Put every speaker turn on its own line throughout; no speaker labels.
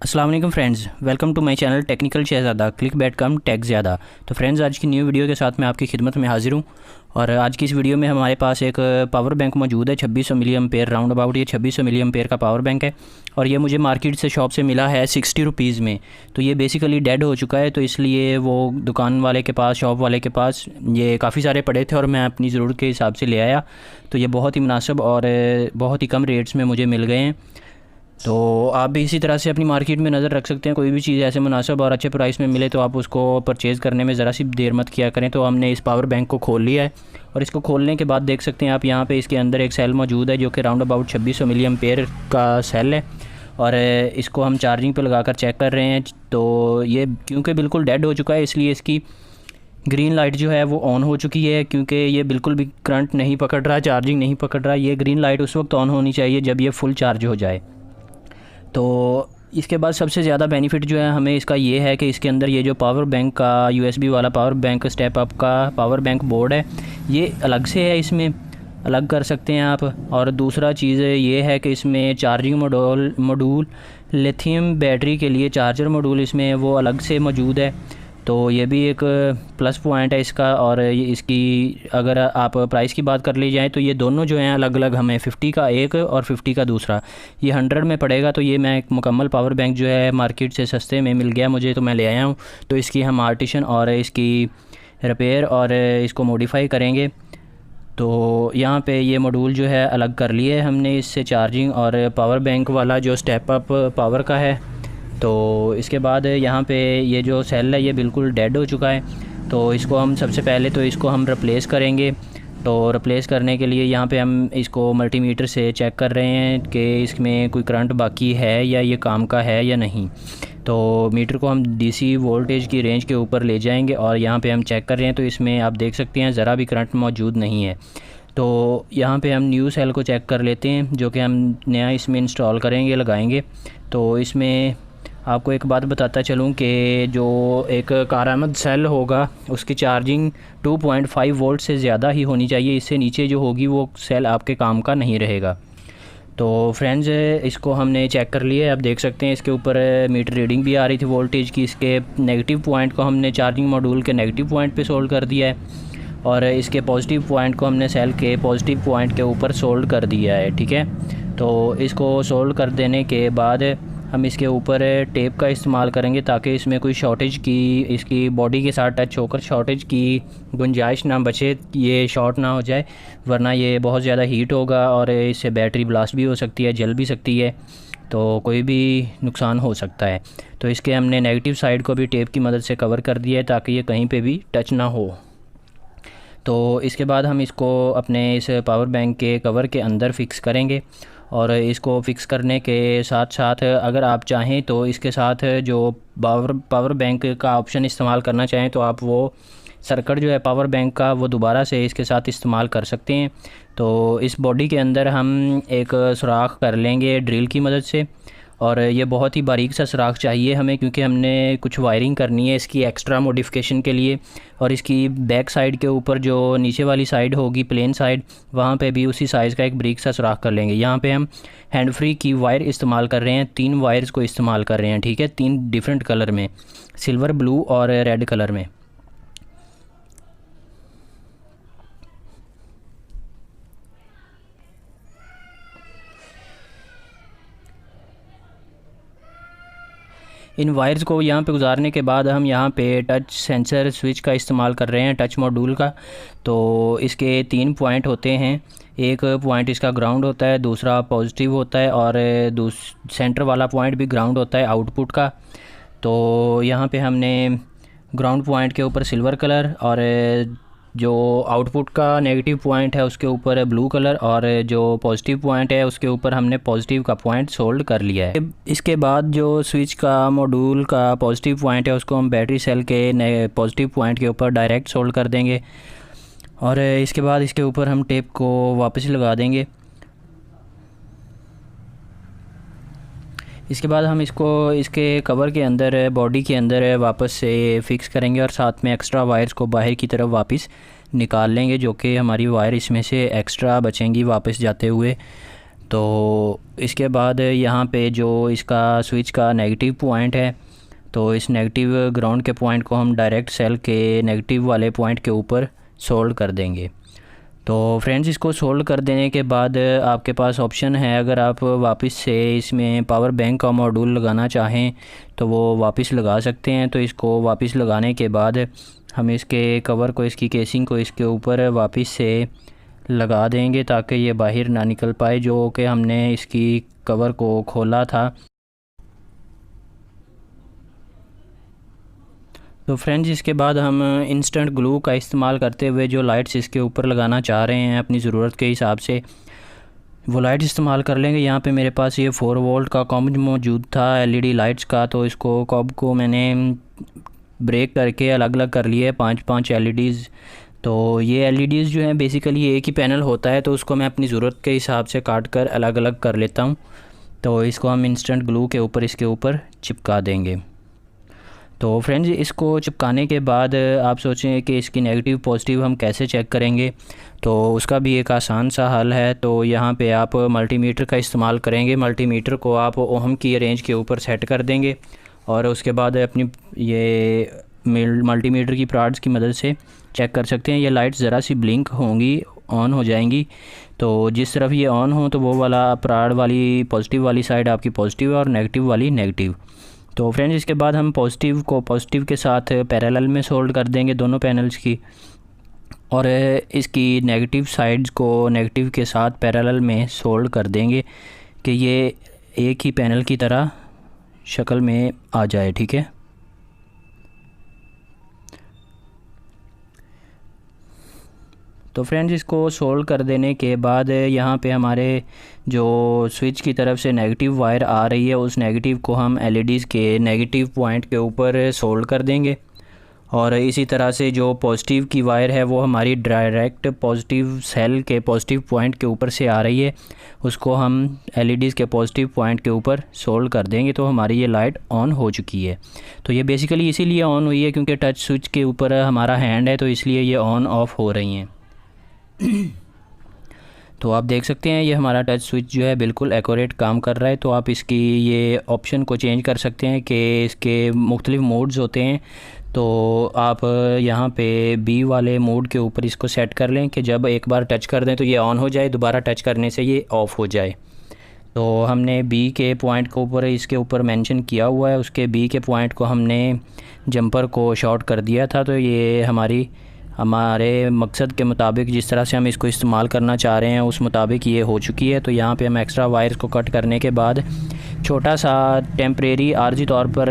अस्सलाम वालेकुम friends, welcome to my channel technical Shahzada click bait कम टेक ज़्यादा। तो फ्रेंड्स, आज की न्यू वीडियो के साथ मैं आपकी खिदमत में हाजिर हूँ। और आज की इस वीडियो में हमारे पास एक पावर बैंक मौजूद है 2600 मिली एम्पेयर राउंड अबाउट। ये 2600 मिली एम्पेयर का पावर बैंक है और ये मुझे मार्केट से शॉप से मिला है 60 रुपीज़ में। तो ये बेसिकली डेड हो चुका है, तो इसलिए वो दुकान वाले के पास, शॉप वाले के पास ये काफ़ी सारे पड़े थे और मैं अपनी ज़रूरत के हिसाब से ले आया। तो ये बहुत ही मुनासिब और बहुत ही कम रेट्स में मुझे मिल गए हैं। तो आप भी इसी तरह से अपनी मार्केट में नज़र रख सकते हैं। कोई भी चीज़ ऐसे मुनासिब और अच्छे प्राइस में मिले तो आप उसको परचेज़ करने में ज़रा सी देर मत किया करें। तो हमने इस पावर बैंक को खोल लिया है और इसको खोलने के बाद देख सकते हैं आप यहाँ पे इसके अंदर एक सेल मौजूद है जो कि राउंड अबाउट 2600 मिली एम्पेयर का सेल है। और इसको हम चार्जिंग पे लगाकर चेक कर रहे हैं। तो ये क्योंकि बिल्कुल डेड हो चुका है इसलिए इसकी ग्रीन लाइट जो है वो ऑन हो चुकी है, क्योंकि ये बिल्कुल भी करंट नहीं पकड़ रहा, चार्जिंग नहीं पकड़ रहा। ये ग्रीन लाइट उस वक्त ऑन होनी चाहिए जब ये फुल चार्ज हो जाए। तो इसके बाद सबसे ज़्यादा बेनिफिट जो है हमें इसका ये है कि इसके अंदर ये जो पावर बैंक का यूएसबी वाला पावर बैंक स्टेप अप का पावर बैंक बोर्ड है, ये अलग से है, इसमें अलग कर सकते हैं आप। और दूसरा चीज़ ये है कि इसमें चार्जिंग मॉड्यूल लिथियम बैटरी के लिए चार्जर मॉड्यूल इसमें वो अलग से मौजूद है। तो ये भी एक प्लस पॉइंट है इसका। और ये इसकी अगर आप प्राइस की बात कर ली जाए तो ये दोनों जो हैं अलग अलग हमें 50 का एक और 50 का दूसरा ये 100 में पड़ेगा। तो ये मैं एक मुकम्मल पावर बैंक जो है मार्केट से सस्ते में मिल गया मुझे, तो मैं ले आया हूँ। तो इसकी हम आर्टिशन और इसकी रिपेयर और इसको मॉडिफाई करेंगे। तो यहाँ पे ये मॉड्यूल जो है अलग कर लिए हमने इससे, चार्जिंग और पावर बैंक वाला जो स्टेप अप पावर का है। तो इसके बाद यहाँ पे ये जो सेल है ये बिल्कुल डेड हो चुका है। तो इसको हम सबसे पहले तो इसको हम रिप्लेस करेंगे। तो रिप्लेस करने के लिए यहाँ पे हम इसको मल्टीमीटर से चेक कर रहे हैं कि इसमें कोई करंट बाकी है या ये काम का है या नहीं। तो मीटर को हम डीसी वोल्टेज की रेंज के ऊपर ले जाएंगे और यहाँ पे हम चेक कर रहे हैं। तो इसमें आप देख सकते हैं ज़रा भी करंट मौजूद नहीं है। तो यहाँ पे हम न्यू सेल को चेक कर लेते हैं जो कि हम नया इसमें इंस्टॉल करेंगे, लगाएंगे। तो इसमें आपको एक बात बताता चलूँ कि जो एक कारआमद सेल होगा उसकी चार्जिंग 2.5 वोल्ट से ज़्यादा ही होनी चाहिए। इससे नीचे जो होगी वो सेल आपके काम का नहीं रहेगा। तो फ्रेंड्स, इसको हमने चेक कर लिया है। आप देख सकते हैं इसके ऊपर मीटर रीडिंग भी आ रही थी वोल्टेज की। इसके नेगेटिव पॉइंट को हमने चार्जिंग मॉड्यूल के नेगेटिव पॉइंट पे सोल्ड कर दिया है और इसके पॉजिटिव पॉइंट को हमने सेल के पॉजिटिव पॉइंट के ऊपर सोल्ड कर दिया है। ठीक है, तो इसको सोल्ड कर देने के बाद हम इसके ऊपर टेप का इस्तेमाल करेंगे ताकि इसमें कोई शॉर्टेज की, इसकी बॉडी के साथ टच होकर शॉर्टेज की गुंजाइश ना बचे, ये शॉर्ट ना हो जाए, वरना ये बहुत ज़्यादा हीट होगा और इससे बैटरी ब्लास्ट भी हो सकती है, जल भी सकती है, तो कोई भी नुकसान हो सकता है। तो इसके हमने नेगेटिव साइड को भी टेप की मदद से कवर कर दिया है ताकि ये कहीं पर भी टच ना हो। तो इसके बाद हम इसको अपने इस पावर बैंक के कवर के अंदर फ़िक्स करेंगे। और इसको फ़िक्स करने के साथ साथ अगर आप चाहें तो इसके साथ जो पावर बैंक का ऑप्शन इस्तेमाल करना चाहें तो आप वो सर्किट जो है पावर बैंक का वो दोबारा से इसके साथ इस्तेमाल कर सकते हैं। तो इस बॉडी के अंदर हम एक सुराख कर लेंगे ड्रिल की मदद से। और ये बहुत ही बारीक सा सुराख चाहिए हमें, क्योंकि हमने कुछ वायरिंग करनी है इसकी एक्स्ट्रा मॉडिफिकेशन के लिए। और इसकी बैक साइड के ऊपर जो नीचे वाली साइड होगी, प्लेन साइड, वहाँ पे भी उसी साइज़ का एक बारीक सा सुराख कर लेंगे। यहाँ पे हम हैंड फ्री की वायर इस्तेमाल कर रहे हैं, 3 वायर्स को इस्तेमाल कर रहे हैं। ठीक है, 3 डिफरेंट कलर में, सिल्वर, ब्लू और रेड कलर में। इन वायर्स को यहाँ पे गुजारने के बाद हम यहाँ पे टच सेंसर स्विच का इस्तेमाल कर रहे हैं, टच मॉड्यूल का। तो इसके 3 पॉइंट होते हैं, एक पॉइंट इसका ग्राउंड होता है, दूसरा पॉजिटिव होता है और सेंटर वाला पॉइंट भी ग्राउंड होता है आउटपुट का। तो यहाँ पे हमने ग्राउंड पॉइंट के ऊपर सिल्वर कलर और जो आउटपुट का नेगेटिव पॉइंट है उसके ऊपर ब्लू कलर और जो पॉजिटिव पॉइंट है उसके ऊपर हमने पॉजिटिव का पॉइंट सोल्ड कर लिया है। इसके बाद जो स्विच का मॉड्यूल का पॉजिटिव पॉइंट है उसको हम बैटरी सेल के पॉजिटिव पॉइंट के ऊपर डायरेक्ट सोल्ड कर देंगे। और इसके बाद इसके ऊपर हम टेप को वापस लगा देंगे। इसके बाद हम इसको इसके कवर के अंदर, बॉडी के अंदर वापस से फ़िक्स करेंगे और साथ में एक्स्ट्रा वायर्स को बाहर की तरफ वापस निकाल लेंगे, जो कि हमारी वायर इसमें से एक्स्ट्रा बचेंगी वापस जाते हुए। तो इसके बाद यहाँ पे जो इसका स्विच का नेगेटिव पॉइंट है, तो इस नेगेटिव ग्राउंड के पॉइंट को हम डायरेक्ट सेल के नेगेटिव वाले पॉइंट के ऊपर सोल्ड कर देंगे। तो फ्रेंड्स, इसको सोल्ड कर देने के बाद आपके पास ऑप्शन है, अगर आप वापस से इसमें पावर बैंक का मॉड्यूल लगाना चाहें तो वो वापस लगा सकते हैं। तो इसको वापस लगाने के बाद हम इसके कवर को, इसकी केसिंग को इसके ऊपर वापस से लगा देंगे ताकि ये बाहर ना निकल पाए, जो कि हमने इसकी कवर को खोला था। तो फ्रेंड्स, इसके बाद हम इंस्टेंट ग्लू का इस्तेमाल करते हुए जो लाइट्स इसके ऊपर लगाना चाह रहे हैं अपनी ज़रूरत के हिसाब से, वो लाइट इस्तेमाल कर लेंगे। यहाँ पे मेरे पास ये 4 वोल्ट का कॉम्ब मौजूद था एलईडी लाइट्स का, तो इसको कॉम्ब को मैंने ब्रेक करके अलग अलग कर लिया है 5-5 एलईडीज़। तो ये एलईडीज़ जो हैं बेसिकली एक ही पैनल होता है, तो उसको मैं अपनी ज़रूरत के हिसाब से काट कर अलग अलग कर लेता हूँ। तो इसको हम इंस्टेंट ग्लू के ऊपर इसके ऊपर चिपका देंगे। तो फ्रेंड्स, इसको चिपकाने के बाद आप सोचें कि इसकी नेगेटिव पॉजिटिव हम कैसे चेक करेंगे, तो उसका भी एक आसान सा हल है। तो यहाँ पे आप मल्टीमीटर का इस्तेमाल करेंगे। मल्टीमीटर को आप ओहम की रेंज के ऊपर सेट कर देंगे और उसके बाद अपनी ये मल्टीमीटर की प्रॉड्स की मदद से चेक कर सकते हैं। ये लाइट्स ज़रा सी ब्लिंक होंगी, ऑन हो जाएंगी। तो जिस तरफ ये ऑन हो तो वो वाला प्रॉड वाली पॉजिटिव वाली साइड आपकी पॉजिटिव है और नेगेटिव वाली नेगेटिव। तो फ्रेंड्स, इसके बाद हम पॉजिटिव को पॉजिटिव के साथ पैरेलल में सोल्ड कर देंगे दोनों पैनल्स की, और इसकी नेगेटिव साइड्स को नेगेटिव के साथ पैरेलल में सोल्ड कर देंगे कि ये एक ही पैनल की तरह शक्ल में आ जाए। ठीक है। तो फ्रेंड्स, इसको सोल्व कर देने के बाद यहाँ पे हमारे जो स्विच की तरफ से नेगेटिव वायर आ रही है, उस नेगेटिव को हम एलईडीज़ के नेगेटिव पॉइंट के ऊपर सोल्ड कर देंगे। और इसी तरह से जो पॉजिटिव की वायर है वो हमारी डायरेक्ट पॉजिटिव सेल के पॉजिटिव पॉइंट के ऊपर से आ रही है, उसको हम एलईडीज़ के पॉजिटिव पॉइंट के ऊपर सोल्ड कर देंगे। तो हमारी ये लाइट ऑन हो चुकी है। तो ये बेसिकली इसीलिए ऑन हुई है क्योंकि टच स्विच के ऊपर हमारा हैंड है, तो इसलिए ये ऑन ऑफ हो रही हैं। तो आप देख सकते हैं ये हमारा टच स्विच जो है बिल्कुल एक्यूरेट काम कर रहा है। तो आप इसकी ये ऑप्शन को चेंज कर सकते हैं कि इसके मुख्तलिफ मोड्स होते हैं। तो आप यहाँ पे बी वाले मोड के ऊपर इसको सेट कर लें कि जब एक बार टच कर दें तो ये ऑन हो जाए, दोबारा टच करने से ये ऑफ़ हो जाए। तो हमने बी के पॉइंट के ऊपर इसके ऊपर मेंशन किया हुआ है, उसके बी के पॉइंट को हमने जंपर को शॉर्ट कर दिया था। तो ये हमारे मकसद के मुताबिक, जिस तरह से हम इसको इस्तेमाल करना चाह रहे हैं उस मुताबिक ये हो चुकी है। तो यहाँ पे हम एक्स्ट्रा वायर्स को कट करने के बाद छोटा सा टेम्परेरी आर्जी तौर पर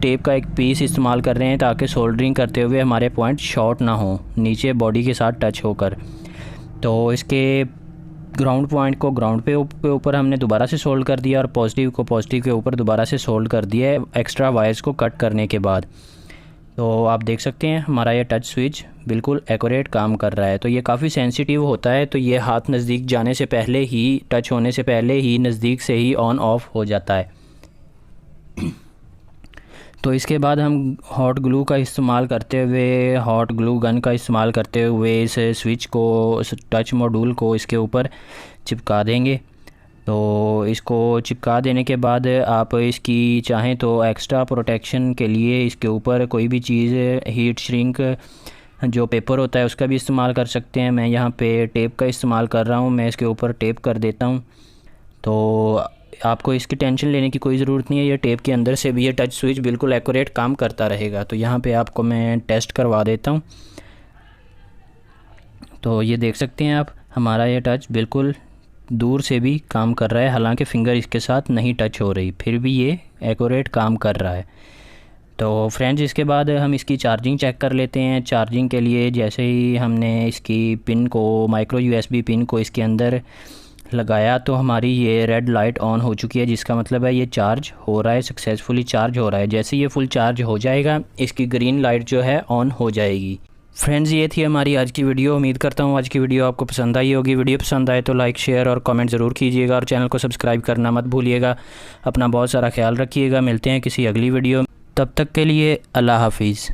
टेप का एक पीस इस्तेमाल कर रहे हैं ताकि सोल्डरिंग करते हुए हमारे पॉइंट शॉर्ट ना हो नीचे बॉडी के साथ टच होकर। तो इसके ग्राउंड पॉइंट को ग्राउंड पे ऊपर हमने दोबारा से सोल्ड कर दिया और पॉजिटिव को पॉजिटिव के ऊपर दोबारा से सोल्ड कर दिया है एक्स्ट्रा वायर्स को कट करने के बाद। तो आप देख सकते हैं हमारा ये टच स्विच बिल्कुल एक्यूरेट काम कर रहा है। तो ये काफ़ी सेंसिटिव होता है, तो ये हाथ नज़दीक जाने से पहले ही, टच होने से पहले ही नज़दीक से ही ऑन ऑफ हो जाता है। तो इसके बाद हम हॉट ग्लू का इस्तेमाल करते हुए, हॉट ग्लू गन का इस्तेमाल करते हुए इस स्विच को, इस टच मॉड्यूल को इसके ऊपर चिपका देंगे। तो इसको चिपका देने के बाद आप इसकी चाहें तो एक्स्ट्रा प्रोटेक्शन के लिए इसके ऊपर कोई भी चीज़, हीट श्रिंक जो पेपर होता है उसका भी इस्तेमाल कर सकते हैं। मैं यहाँ पे टेप का इस्तेमाल कर रहा हूँ, मैं इसके ऊपर टेप कर देता हूँ। तो आपको इसकी टेंशन लेने की कोई ज़रूरत नहीं है, ये टेप के अंदर से भी ये टच स्विच बिल्कुल एक्यूरेट काम करता रहेगा। तो यहाँ पे आपको मैं टेस्ट करवा देता हूँ। तो ये देख सकते हैं आप, हमारा ये टच बिल्कुल दूर से भी काम कर रहा है, हालांकि फ़िंगर इसके साथ नहीं टच हो रही, फिर भी ये एक्यूरेट काम कर रहा है। तो फ्रेंड्स, इसके बाद हम इसकी चार्जिंग चेक कर लेते हैं। चार्जिंग के लिए जैसे ही हमने इसकी पिन को, माइक्रो यूएसबी पिन को इसके अंदर लगाया तो हमारी ये रेड लाइट ऑन हो चुकी है, जिसका मतलब है ये चार्ज हो रहा है, सक्सेसफुली चार्ज हो रहा है। जैसे ये फुल चार्ज हो जाएगा इसकी ग्रीन लाइट जो है ऑन हो जाएगी। फ्रेंड्स, ये थी हमारी आज की वीडियो। उम्मीद करता हूँ आज की वीडियो आपको पसंद आई होगी। वीडियो पसंद आए तो लाइक, शेयर और कमेंट ज़रूर कीजिएगा और चैनल को सब्सक्राइब करना मत भूलिएगा। अपना बहुत सारा ख्याल रखिएगा। मिलते हैं किसी अगली वीडियो में, तब तक के लिए अल्लाह हाफिज़।